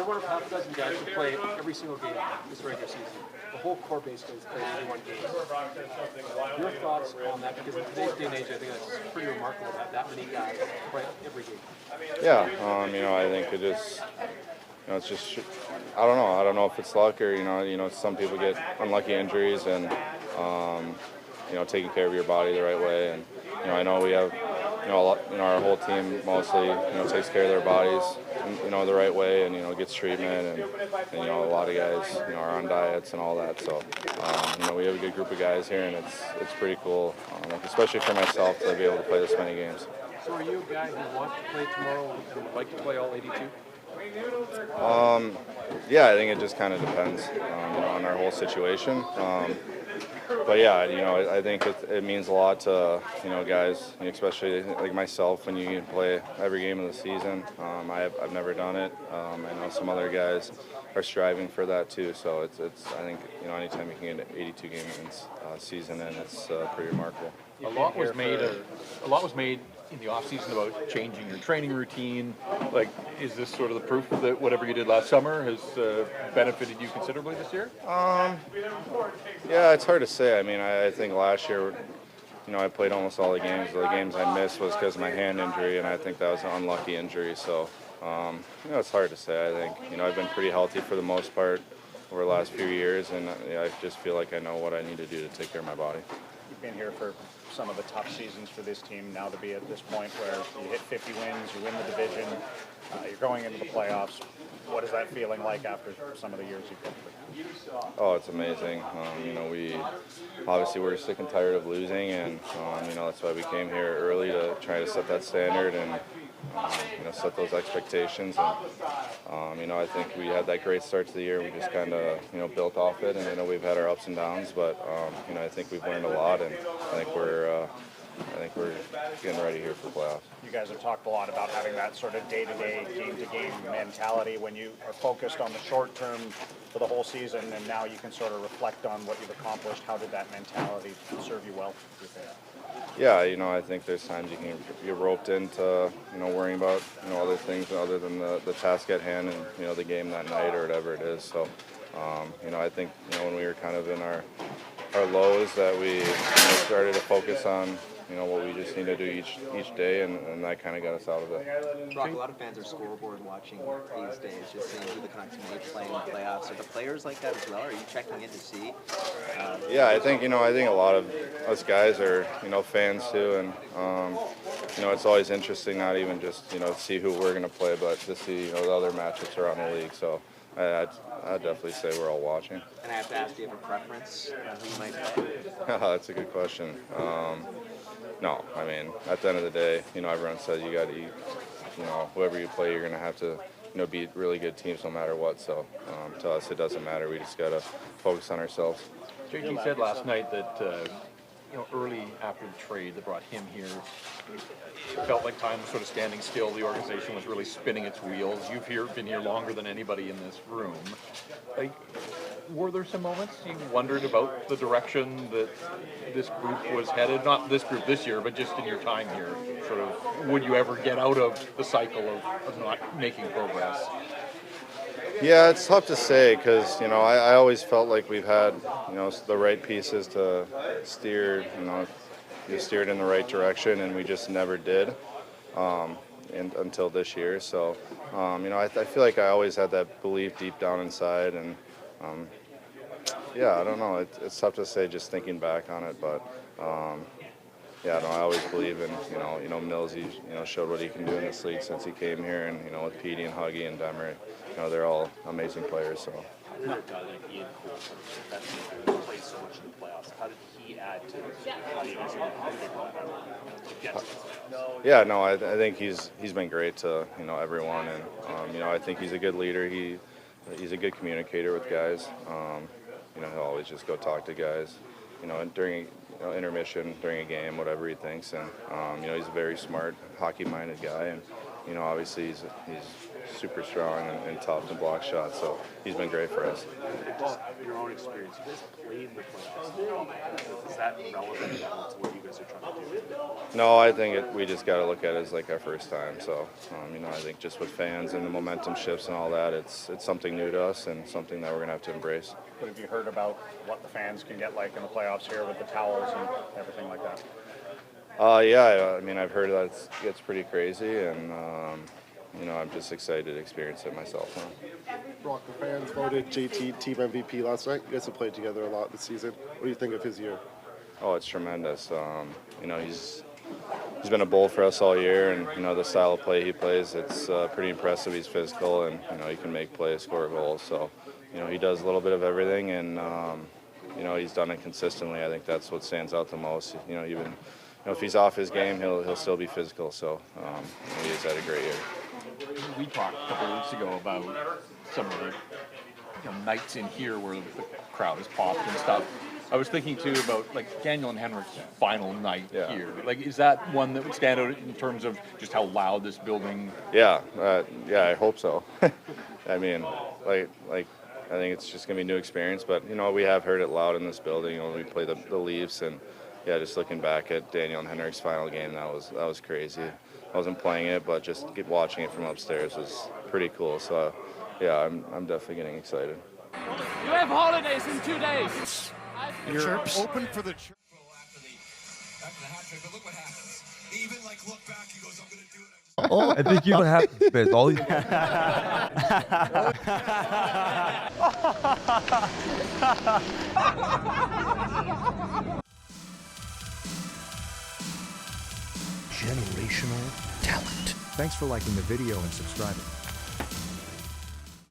You're one of half a dozen guys who play every single game this regular season. The whole core basically is playing 81 games. Your thoughts on that? Because in today's day and age, I think that's pretty remarkable that many guys play every game. Yeah, I think it is. It's just, I don't know. I don't know if it's luck or some people get unlucky injuries and taking care of your body the right way. And I know we have our whole team mostly takes care of their bodies the right way and gets treatment and a lot of guys are on diets and all that. So we have a good group of guys here and it's pretty cool, especially for myself to be able to play this many games. So are you a guy who wants to play tomorrow and would like to play all 82? Yeah, I think it just kind of depends on our whole situation. But yeah, I think it means a lot to guys, especially like myself, when you can play every game of the season. I've never done it. I know some other guys are striving for that too. So it's I think anytime you can get an 82 game season, and it's pretty remarkable. A lot was made in the off season about changing your training routine. Like, is this sort of the proof that whatever you did last summer has benefited you considerably this year? Yeah, it's hard to say. I mean, I think last year, I played almost all the games. The games I missed was because of my hand injury, and I think that was an unlucky injury. So, it's hard to say. I think, I've been pretty healthy for the most part over the last few years, and I just feel like I know what I need to do to take care of my body. You've been here for some of the tough seasons for this team. Now to be at this point where you hit 50 wins, you win the division, you're going into the playoffs. What is that feeling like after some of the years you've been through? Oh, it's amazing. We obviously we're sick and tired of losing, and that's why we came here early to try to set that standard and set those expectations. And I think we had that great start to the year. We just kind of built off it, and we've had our ups and downs, but I think we've learned a lot, and I think we're getting ready here for the playoffs. You guys have talked a lot about having that sort of day-to-day, game-to-game mentality when you are focused on the short term for the whole season, and now you can sort of reflect on what you've accomplished. How did that mentality serve you well, do you think? Yeah, I think there's times you can get roped into, worrying about, other things other than the task at hand and, the game that night or whatever it is. So, I think, when we were kind of in our lows that we started to focus on, what we just need to do each day, and that kind of got us out of it. Brock, a lot of fans are scoreboard watching these days, just seeing who the Canucks may play in the playoffs. Are the players like that as well? Are you checking in to see? Yeah, I think I think a lot of us guys are fans too, and it's always interesting not even just see who we're going to play, but to see the other matchups around the league. So I'd definitely say we're all watching. And I have to ask, do you have a preference on who you might play? That's a good question. No, I mean, at the end of the day, everyone says you got to eat, whoever you play, you're going to have to, beat really good teams no matter what. So to us, it doesn't matter. We just got to focus on ourselves. JG said last night that, early after the trade that brought him here, it felt like time was sort of standing still. The organization was really spinning its wheels. You've been here longer than anybody in this room. Were there some moments you wondered about the direction that this group was headed? Not this group this year, but just in your time here. Sort of, would you ever get out of the cycle of not making progress? Yeah, it's tough to say because, I always felt like we've had, the right pieces to steer, steered in the right direction, and we just never did until this year. So, I feel like I always had that belief deep down inside, and yeah, I don't know. It's tough to say just thinking back on it, but yeah, I always believe in Mills. He showed what he can do in this league since he came here, and with Petey and Huggy and Demmer, they're all amazing players. So. Another guy like Ian Cole, who played so much in the playoffs. How did he add to how you guys Yeah, no, I think he's been great to everyone, and I think he's a good leader. He's a good communicator with guys. He'll always just go talk to guys, during intermission, during a game, whatever he thinks. And he's a very smart, hockey-minded guy, and obviously he's super strong and tough and block shots. So he's been great for us. Just your own experience, you guys played in the playoffs. Is that relevant at all to what you guys are trying to do? No, I think we just got to look at it as like our first time. So, I think just with fans and the momentum shifts and all that, it's something new to us and something that we're going to have to embrace. But have you heard about what the fans can get like in the playoffs here with the towels and everything like that? Yeah, I've heard that it's pretty crazy, and I'm just excited to experience it myself now. Brock, the fans voted JT team MVP last night. You guys have played together a lot this season. What do you think of his year? Oh, it's tremendous. He's been a bull for us all year, and the style of play he plays, it's pretty impressive. He's physical, and he can make plays, score goals. So, he does a little bit of everything, and he's done it consistently. I think that's what stands out the most. Even if he's off his game, he'll still be physical. So he has had a great year. We talked a couple of weeks ago about some of the nights in here where the crowd is popped and stuff. I was thinking too about like Daniel and Henrik's final night here. Like, is that one that would stand out in terms of just how loud this building? Yeah, I hope so. I think it's just gonna be a new experience. But we have heard it loud in this building when we play the Leafs, and just looking back at Daniel and Henrik's final game, that was crazy. I wasn't playing it, but just watching it from upstairs was pretty cool. So, I'm definitely getting excited. You have holidays in 2 days. You're open for the chirp. After the hat trick, but look what happens. He even look back, he goes, I'm gonna do it. Oh, I think you know what happens, Biz. All these generational talent. Thanks for liking the video and subscribing.